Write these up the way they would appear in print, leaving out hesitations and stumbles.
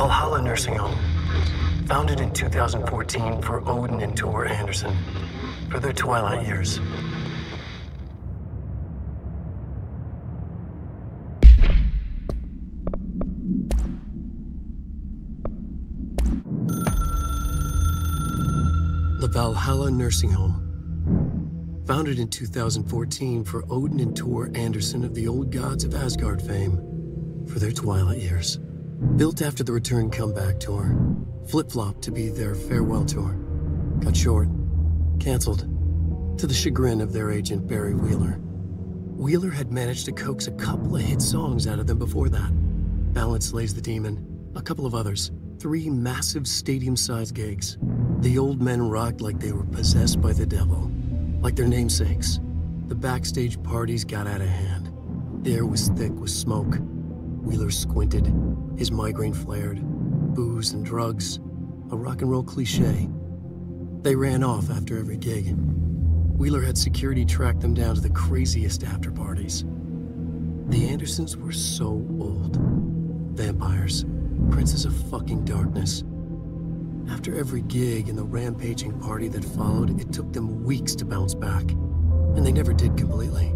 Valhalla Nursing Home, founded in 2014 for Odin and Tor Anderson for their twilight years. The Valhalla Nursing Home, founded in 2014 for Odin and Tor Anderson of the Old Gods of Asgard fame for their twilight years. Built after the Return Comeback tour, flip-flopped to be their farewell tour. Cut short, canceled, to the chagrin of their agent Barry Wheeler. Wheeler had managed to coax a couple of hit songs out of them before that. Balance Slays the Demon, a couple of others, 3 massive stadium-sized gigs. The old men rocked like they were possessed by the devil, like their namesakes. The backstage parties got out of hand. The air was thick with smoke. Wheeler squinted, his migraine flared. Booze and drugs, a rock and roll cliche. They ran off after every gig. Wheeler had security track them down to the craziest after parties. The Andersons were so old. Vampires, princes of fucking darkness. After every gig and the rampaging party that followed, it took them weeks to bounce back. And they never did completely.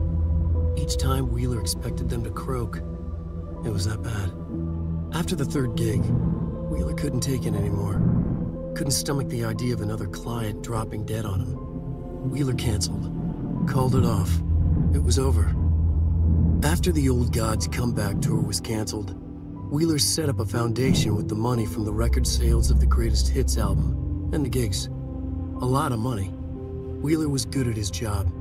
Each time Wheeler expected them to croak. It was that bad. After the 3rd gig, Wheeler couldn't take it anymore. Couldn't stomach the idea of another client dropping dead on him. Wheeler canceled. Called it off. It was over. After the Old Gods comeback tour was canceled, Wheeler set up a foundation with the money from the record sales of the Greatest Hits album and the gigs. A lot of money. Wheeler was good at his job.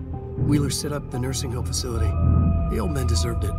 Wheeler set up the nursing home facility. The old men deserved it.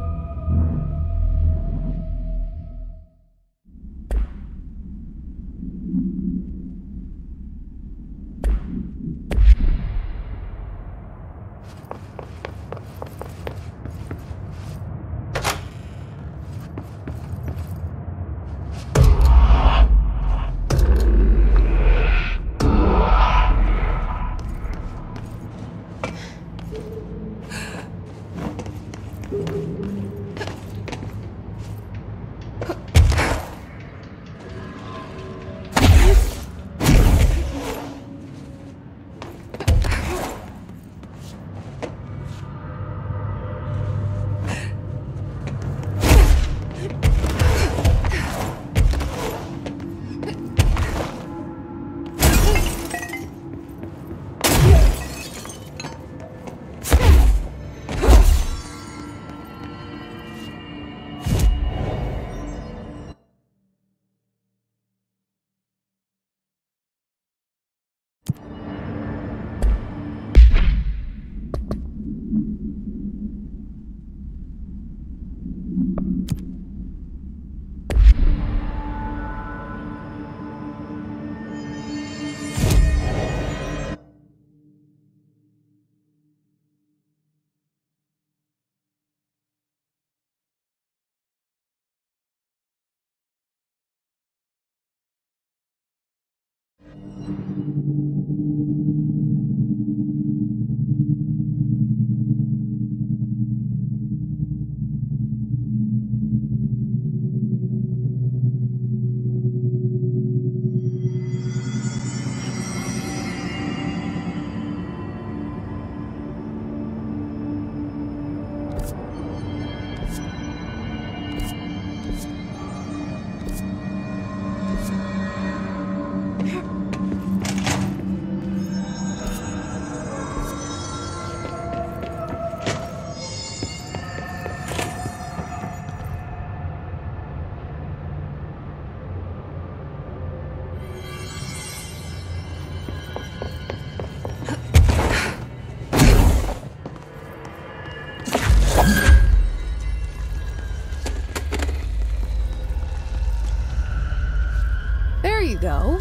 There you go.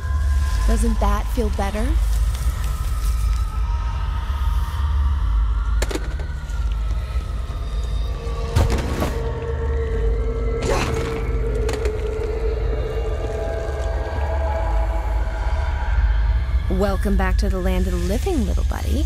Doesn't that feel better? Welcome back to the land of the living, little buddy.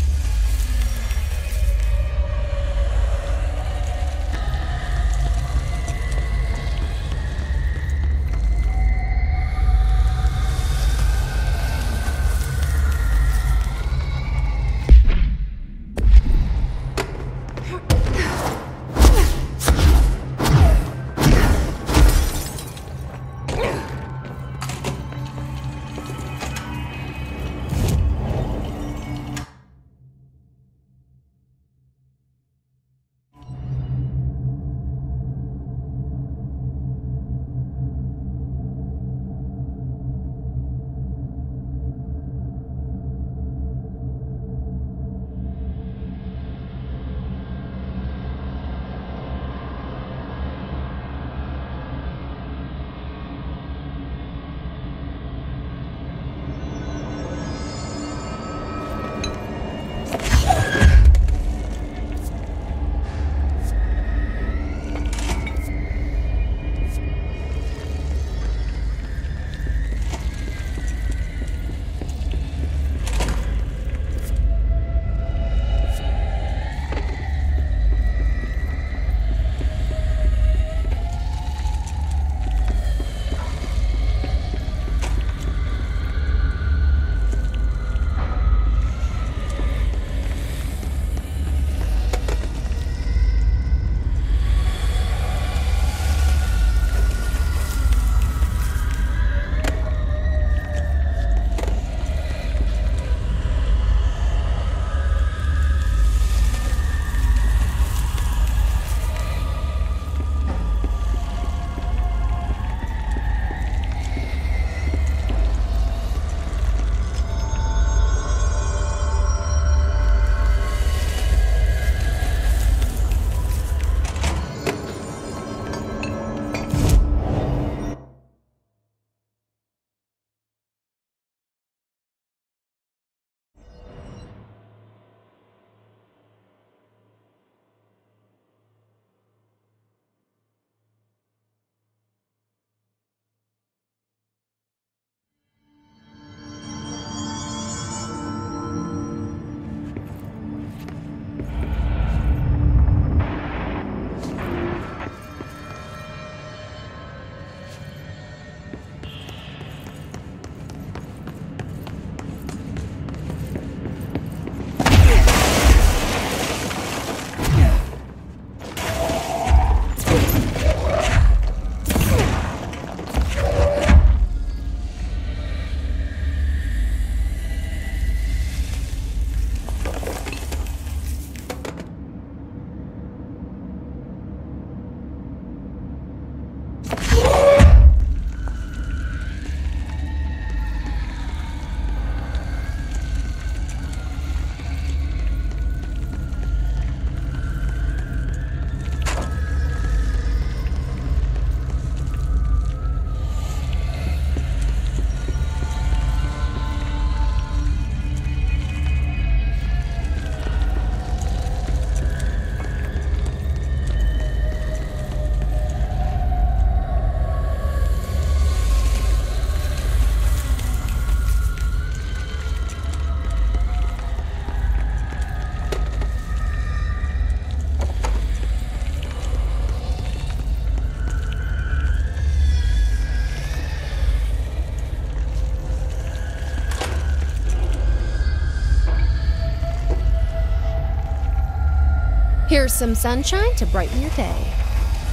Here's some sunshine to brighten your day.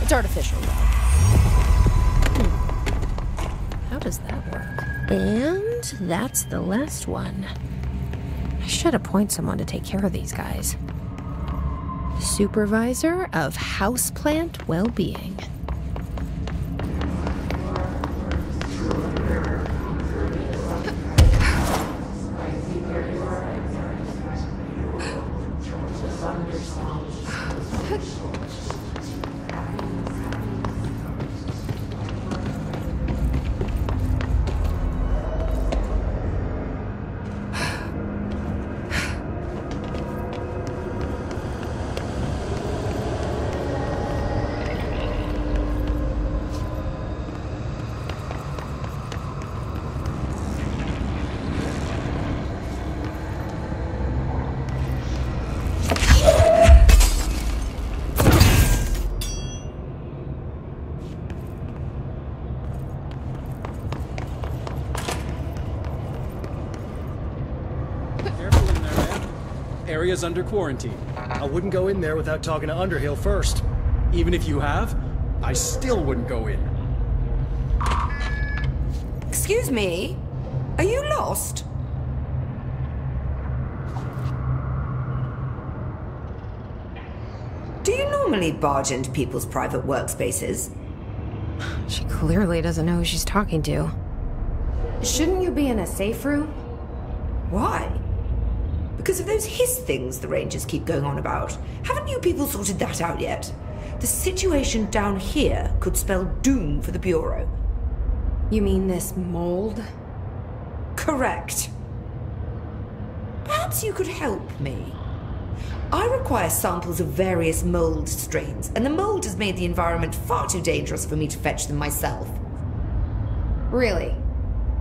It's artificial, though. How does that work? And that's the last one. I should appoint someone to take care of these guys. Supervisor of Houseplant Well-Being. Area's under quarantine. I wouldn't go in there without talking to Underhill first. Even if you have, I still wouldn't go in. Excuse me? Are you lost? Do you normally barge into people's private workspaces? She clearly doesn't know who she's talking to. Shouldn't you be in a safe room? Why? Because of those hiss things the Rangers keep going on about. Haven't you people sorted that out yet? The situation down here could spell doom for the Bureau. You mean this mold? Correct. Perhaps you could help me. I require samples of various mold strains, and the mold has made the environment far too dangerous for me to fetch them myself. Really?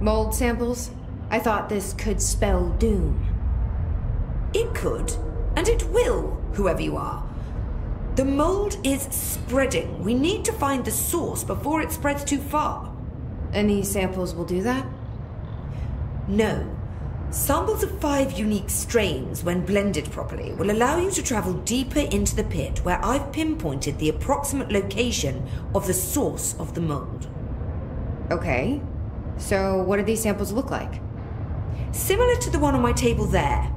Mold samples? I thought this could spell doom. It could, and it will, whoever you are. The mold is spreading. We need to find the source before it spreads too far. And these samples will do that? No. Samples of 5 unique strains, when blended properly, will allow you to travel deeper into the pit, where I've pinpointed the approximate location of the source of the mold. Okay. So what do these samples look like? Similar to the one on my table there.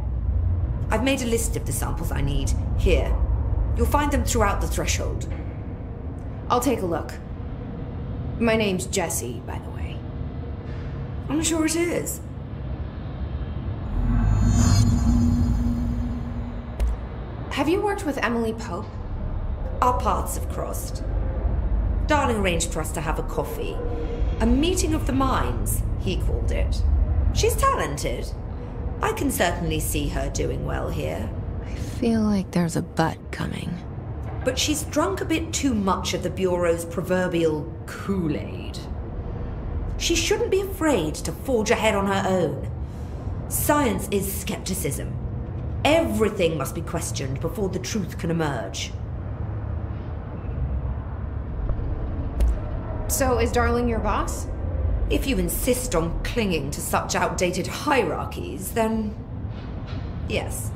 I've made a list of the samples I need. Here. You'll find them throughout the threshold. I'll take a look. My name's Jessie, by the way. I'm sure it is. Have you worked with Emily Pope? Our paths have crossed. Darling arranged for us to have a coffee. A meeting of the minds, he called it. She's talented. I can certainly see her doing well here. I feel like there's a but coming. But she's drunk a bit too much of the Bureau's proverbial Kool-Aid. She shouldn't be afraid to forge ahead on her own. Science is skepticism. Everything must be questioned before the truth can emerge. So is Darling your boss? If you insist on clinging to such outdated hierarchies, then yes.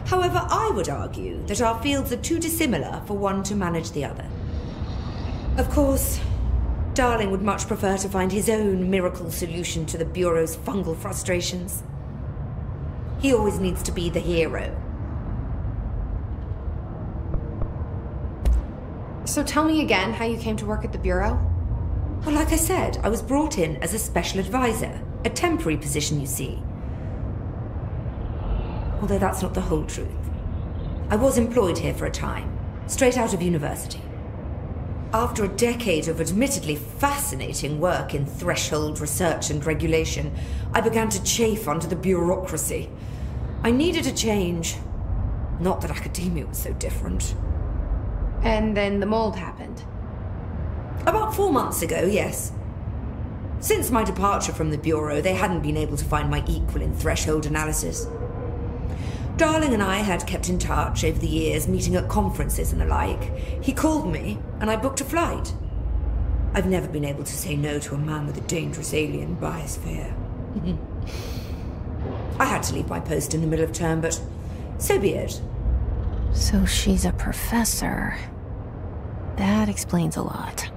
However, I would argue that our fields are too dissimilar for one to manage the other. Of course, Darling would much prefer to find his own miracle solution to the Bureau's fungal frustrations. He always needs to be the hero. So tell me again how you came to work at the Bureau? Well, like I said, I was brought in as a special advisor. A temporary position, you see. Although that's not the whole truth. I was employed here for a time, straight out of university. After a decade of admittedly fascinating work in threshold research and regulation, I began to chafe under the bureaucracy. I needed a change. Not that academia was so different. And then the mold happened. About 4 months ago, yes. Since my departure from the Bureau, they hadn't been able to find my equal in threshold analysis. Darling and I had kept in touch over the years, meeting at conferences and the like. He called me, and I booked a flight. I've never been able to say no to a man with a dangerous alien biosphere. I had to leave my post in the middle of term, but so be it. So she's a professor. That explains a lot.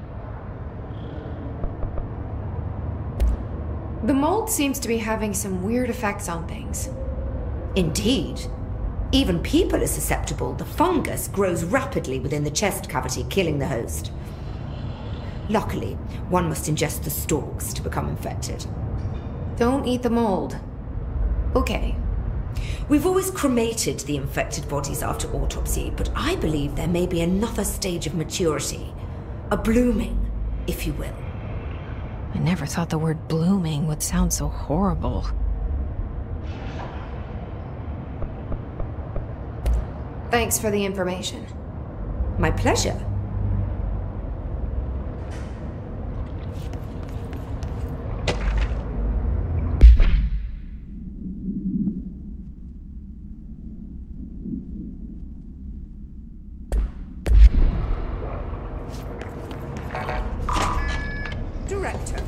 The mold seems to be having some weird effects on things. Indeed. Even people are susceptible. The fungus grows rapidly within the chest cavity, killing the host. Luckily, one must ingest the stalks to become infected. Don't eat the mold. Okay. We've always cremated the infected bodies after autopsy, but I believe there may be another stage of maturity. A blooming, if you will. I never thought the word blooming would sound so horrible. Thanks for the information. My pleasure. Director.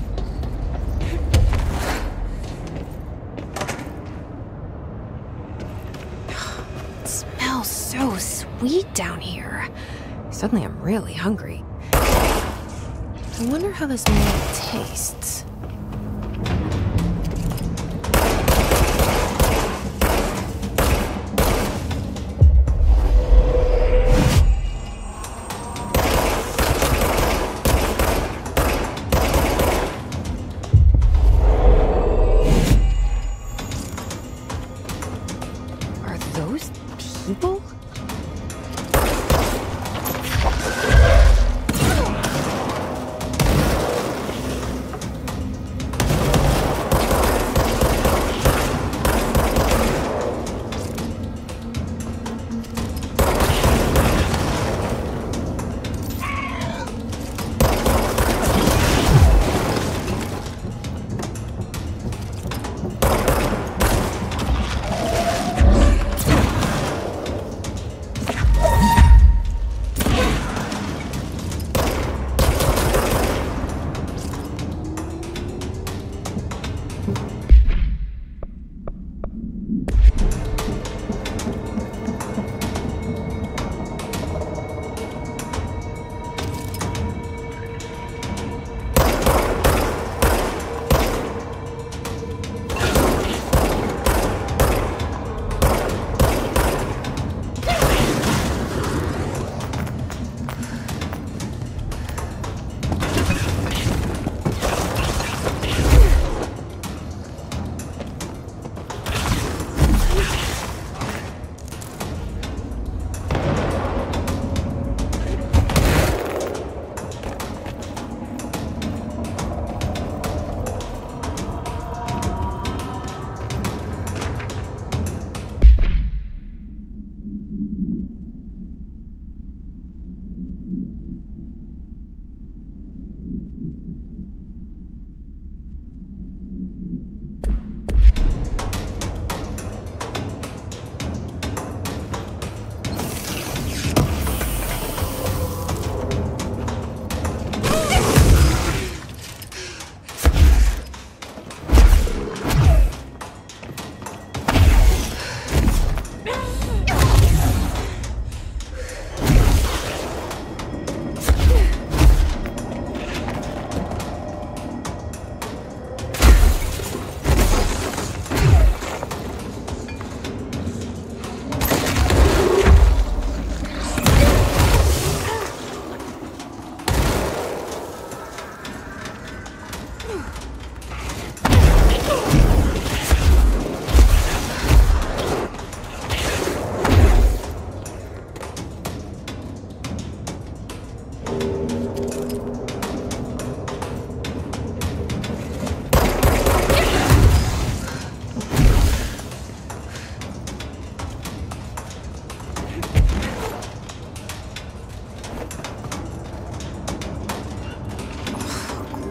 It smells so sweet down here. Suddenly I'm really hungry. I wonder how this meal tastes. Are those people?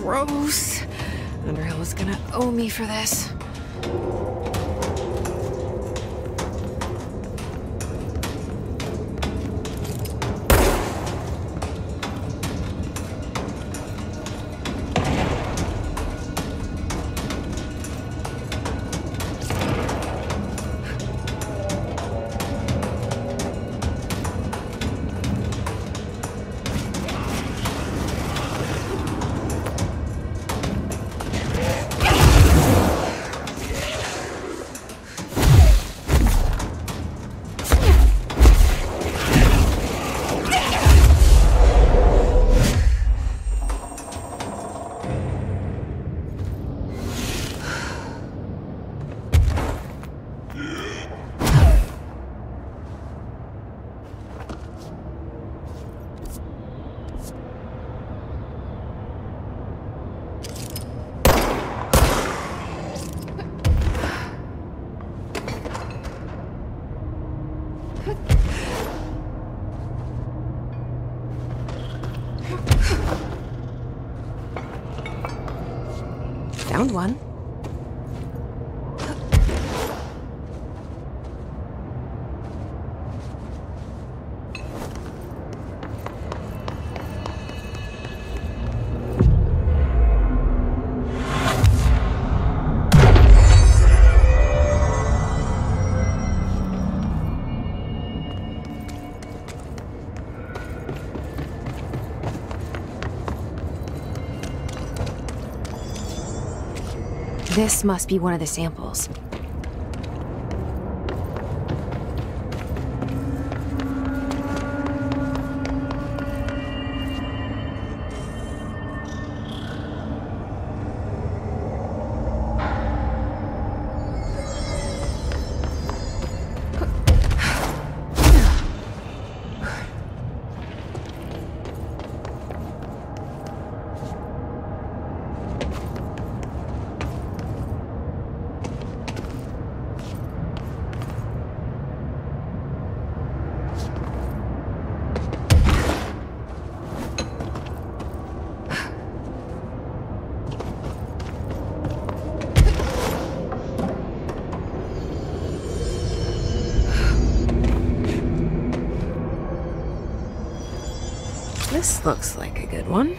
Gross. Underhill is gonna owe me for this. Found one. This must be one of the samples. This looks like a good one.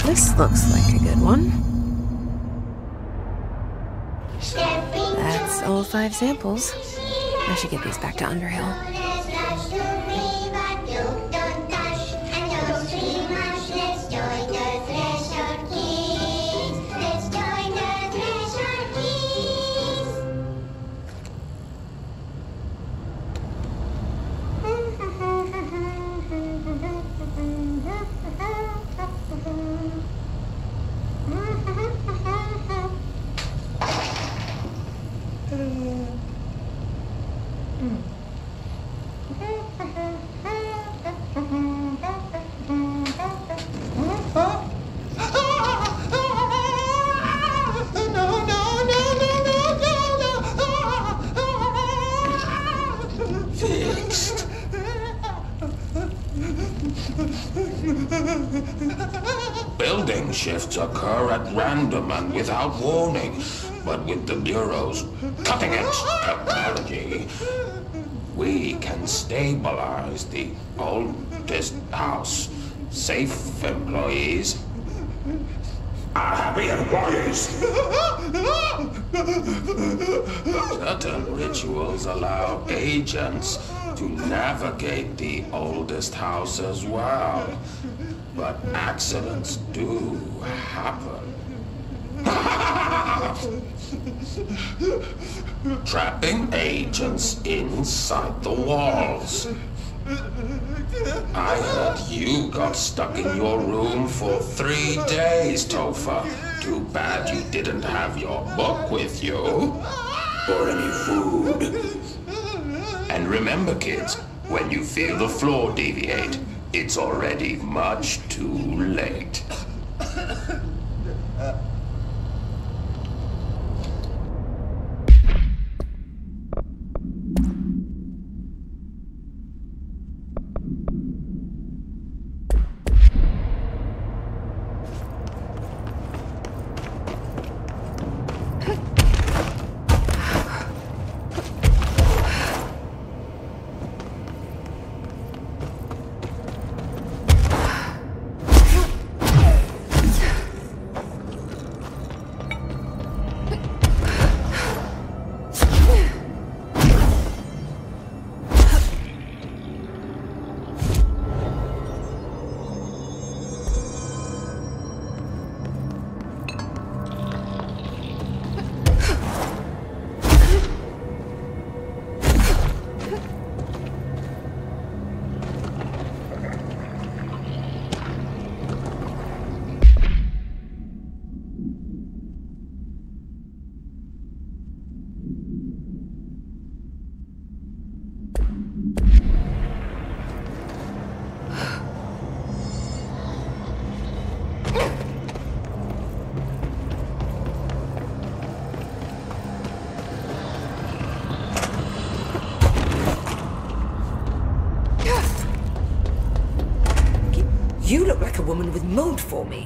This looks like a good one. That's all 5 samples. I should get these back to Underhill. shifts occur at random and without warning, but with the Bureau's cutting-edge technology, we can stabilize the oldest house. Safe employees are happy employees. Certain rituals allow agents to navigate the oldest house as well. But accidents do happen. Trapping agents inside the walls. I heard you got stuck in your room for 3 days, Topher. Too bad you didn't have your book with you. Or any food. And remember, kids, when you feel the floor deviate, it's already much too late. You look like a woman with mold for me.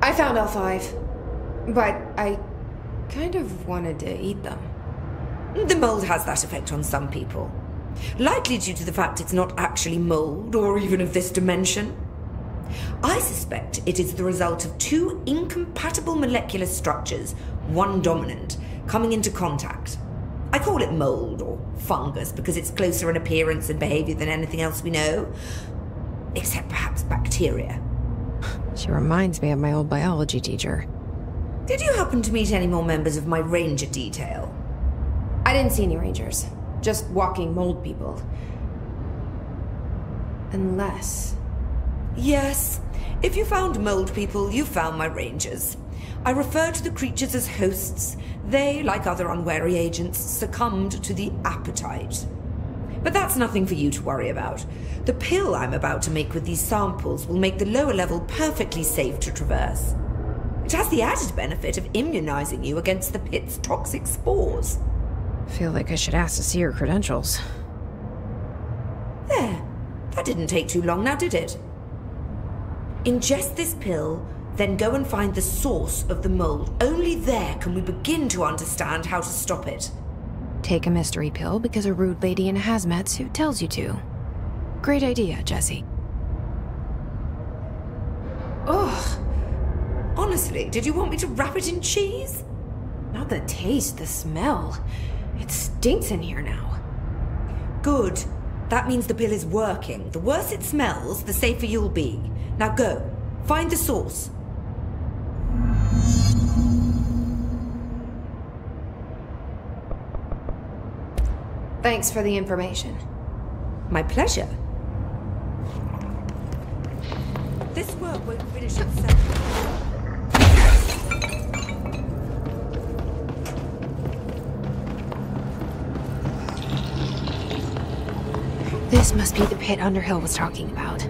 I found all 5, but I kind of wanted to eat them. The mold has that effect on some people. Likely due to the fact it's not actually mold, or even of this dimension. I suspect it is the result of 2 incompatible molecular structures, one dominant, coming into contact. I call it mold, or fungus, because it's closer in appearance and behavior than anything else we know. Except perhaps bacteria. She reminds me of my old biology teacher. Did you happen to meet any more members of my ranger detail? I didn't see any rangers. Just walking mold people. Unless... Yes. If you found mold people, you found my rangers. I refer to the creatures as hosts. They, like other unwary agents, succumbed to the appetite. But that's nothing for you to worry about. The pill I'm about to make with these samples will make the lower level perfectly safe to traverse. It has the added benefit of immunizing you against the pit's toxic spores. Feel like I should ask to see her credentials. There. That didn't take too long now, did it? Ingest this pill, then go and find the source of the mold. Only there can we begin to understand how to stop it. Take a mystery pill because a rude lady in a hazmat suit tells you to. Great idea, Jesse. Ugh. Honestly, did you want me to wrap it in cheese? Not the taste, the smell. It stinks in here now. Good. That means the pill is working. The worse it smells, the safer you'll be. Now go. Find the source. Thanks for the information. My pleasure. This work won't finish itself. This This must be the pit Underhill was talking about.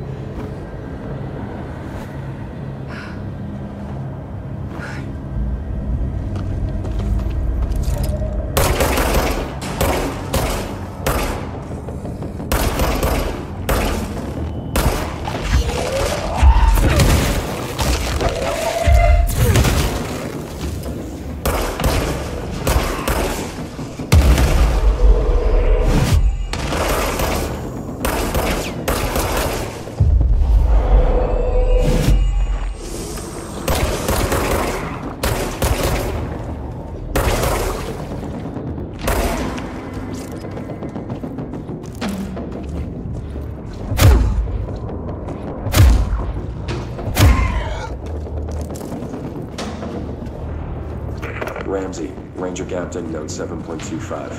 Ramsey, Ranger Captain, Note 7.25.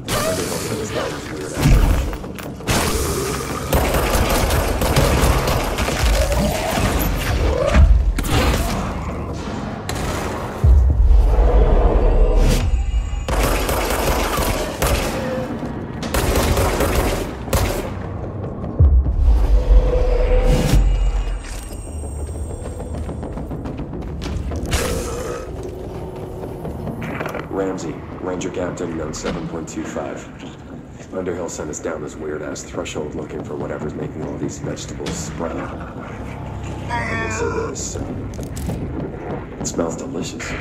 Underhill said his dog was weird after. Ramsey, Ranger Captain, Note 7.25. Underhill sent us down this weird-ass threshold looking for whatever's making all these vegetables sprout. And listen to this. It smells delicious.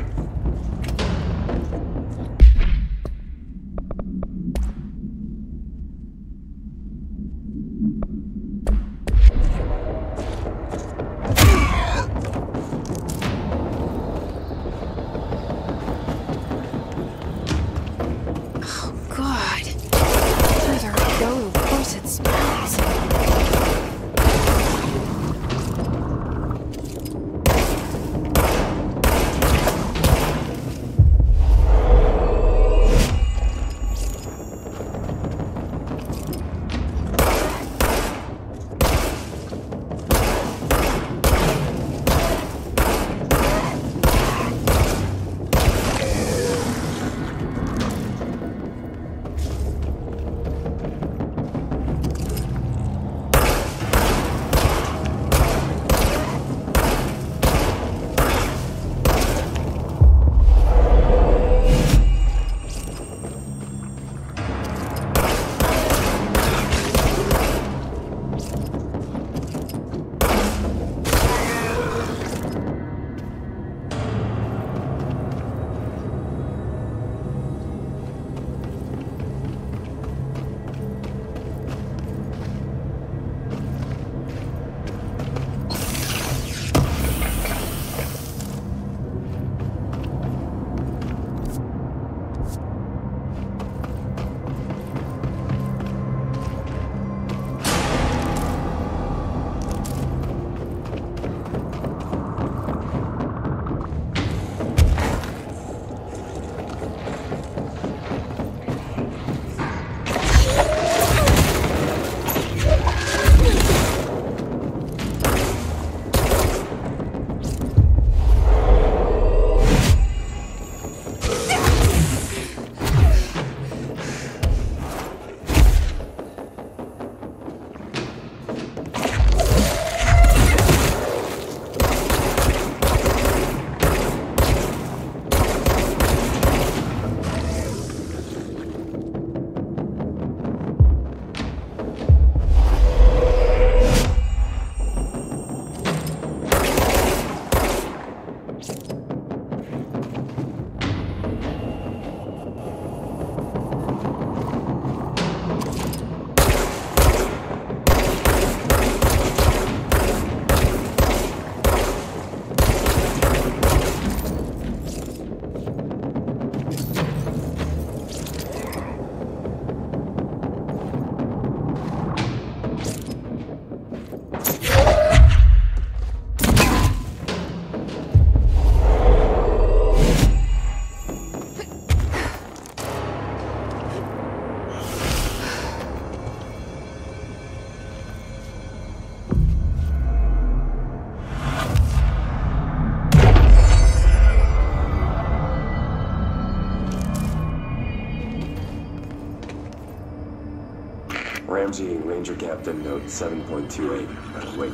Ramsey, Ranger Captain, note 7.28. Wait,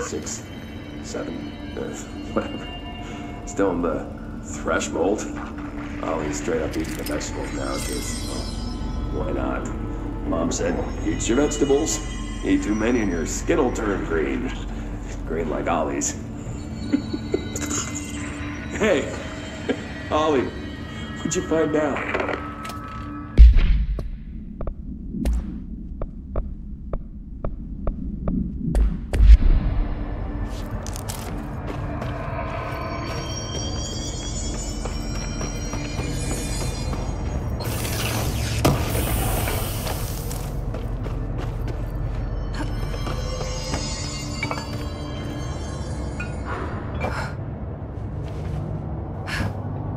6, 7, whatever. Still in the threshold. Ollie's straight up eating the vegetables now, because, why not? Mom said, eat your vegetables. Eat too many and your skin will turn green. Green like Ollie's. Hey, Ollie, what'd you find out?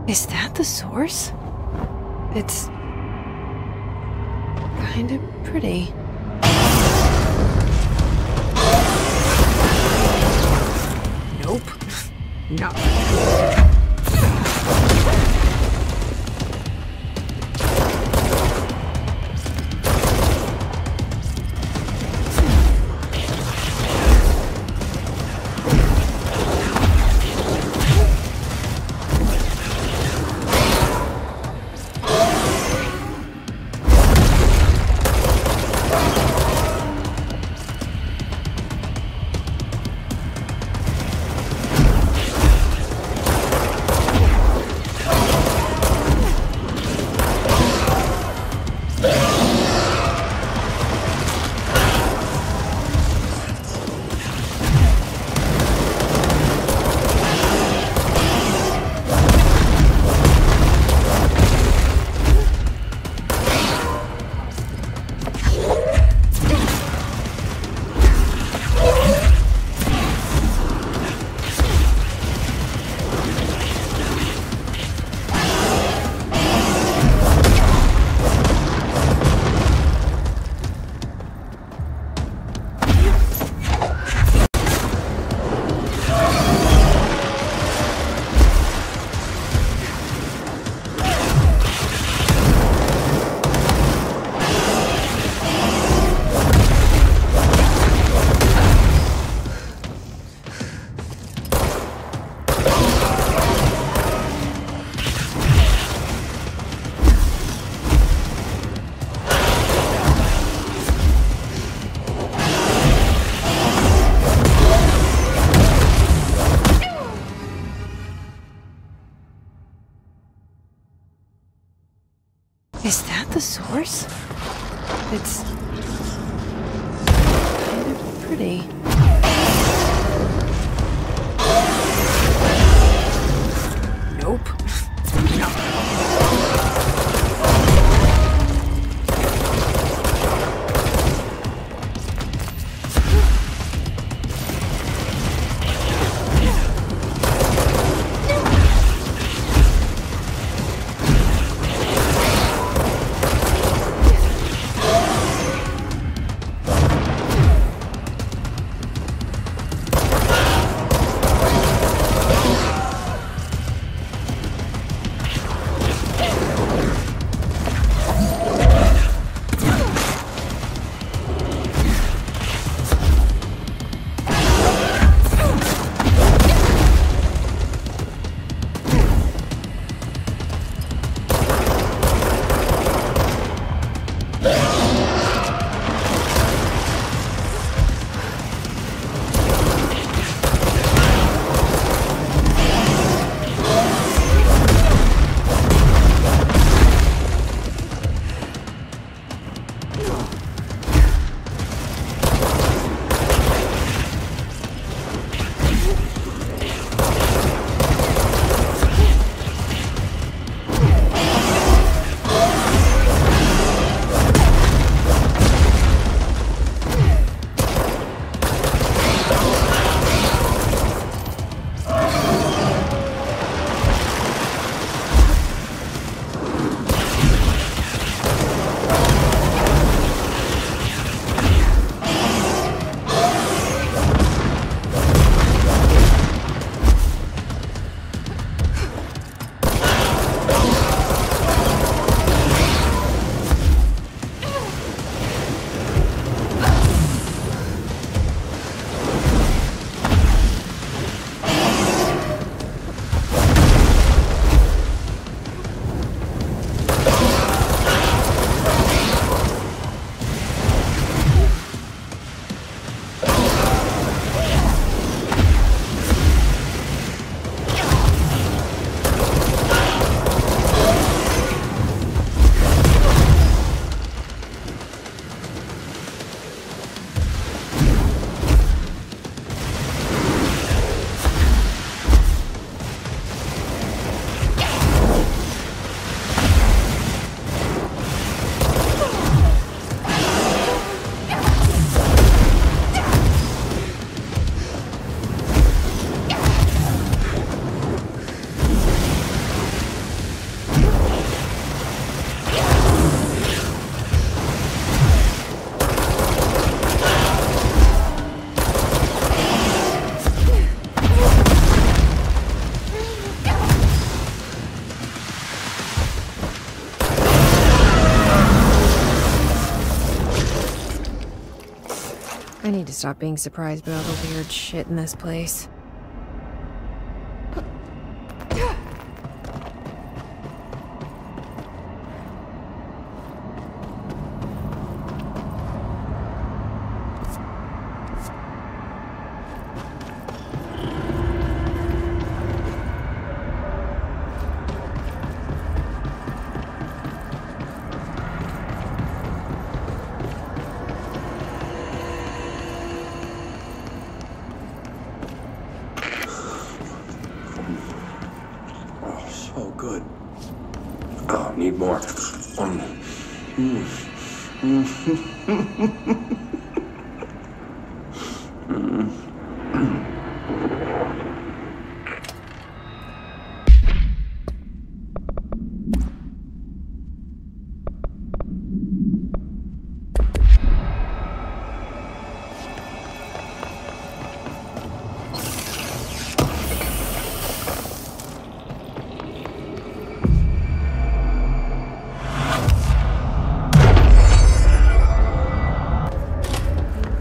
Is that the source? It's kind of pretty. Nope. No. Is that the source? It's kind of pretty. Nope. No. need to stop being surprised by all the weird shit in this place. Oh, good. Oh, need more.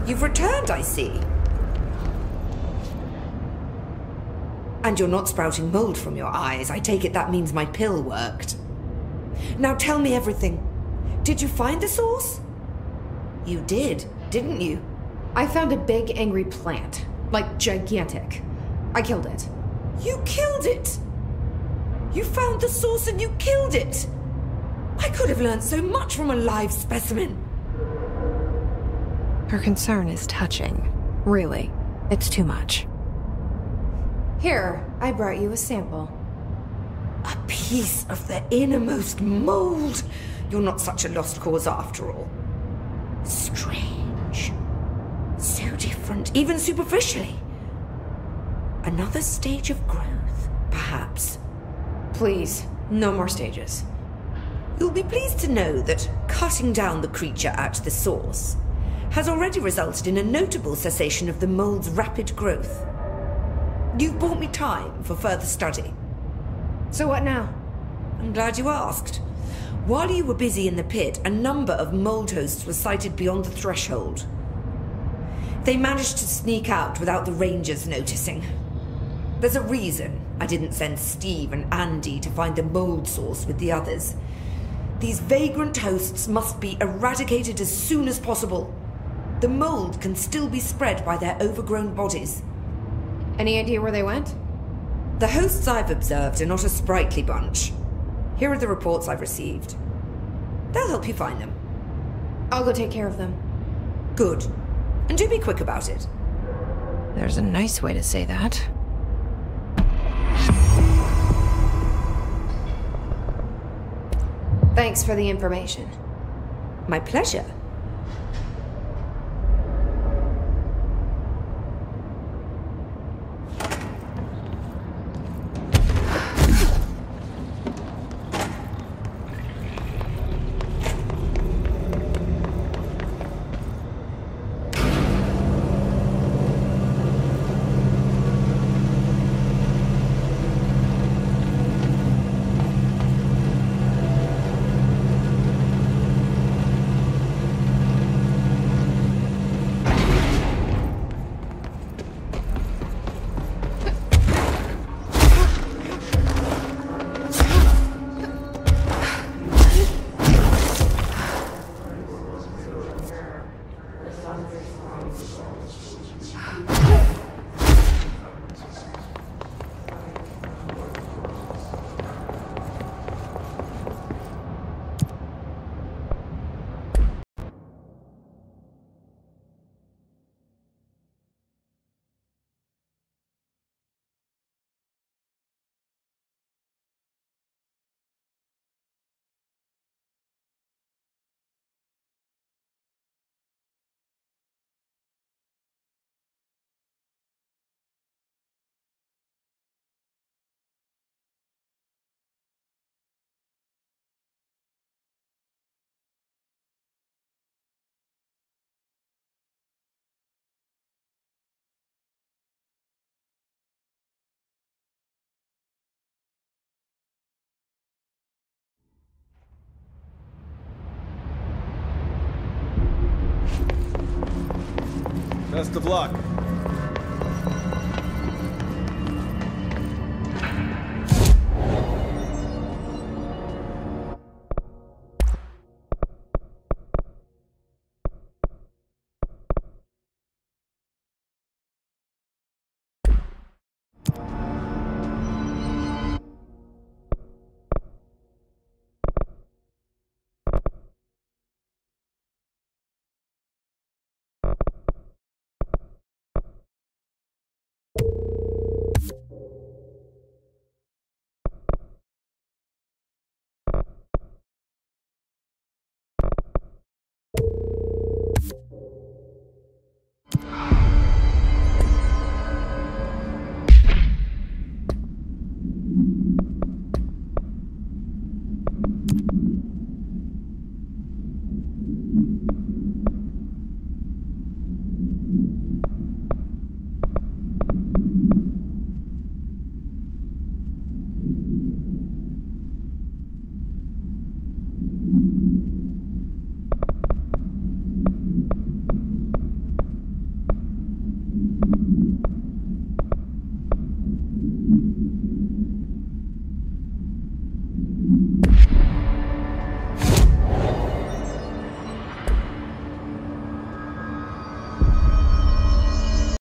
You've returned, I see. And you're not sprouting mold from your eyes. I take it that means my pill worked. Now tell me everything. Did you find the source? You did, didn't you? I found a big, angry plant. Like, gigantic. I killed it. You killed it! You found the source and you killed it! I could have learned so much from a live specimen. Her concern is touching. Really, it's too much. Here, I brought you a sample. A piece of the innermost mold. You're not such a lost cause after all. Strange. So different, even superficially. Another stage of growth, perhaps. Please, no more stages. You'll be pleased to know that cutting down the creature at the source has already resulted in a notable cessation of the mold's rapid growth. You've bought me time for further study. So what now? I'm glad you asked. While you were busy in the pit, a number of mold hosts were sighted beyond the threshold. They managed to sneak out without the rangers noticing. There's a reason I didn't send Steve and Andy to find the mold source with the others. These vagrant hosts must be eradicated as soon as possible. The mold can still be spread by their overgrown bodies. Any idea where they went? The hosts I've observed are not a sprightly bunch. Here are the reports I've received. They'll help you find them. I'll go take care of them. Good. And do be quick about it. There's a nice way to say that. Thanks for the information. My pleasure. Best of luck.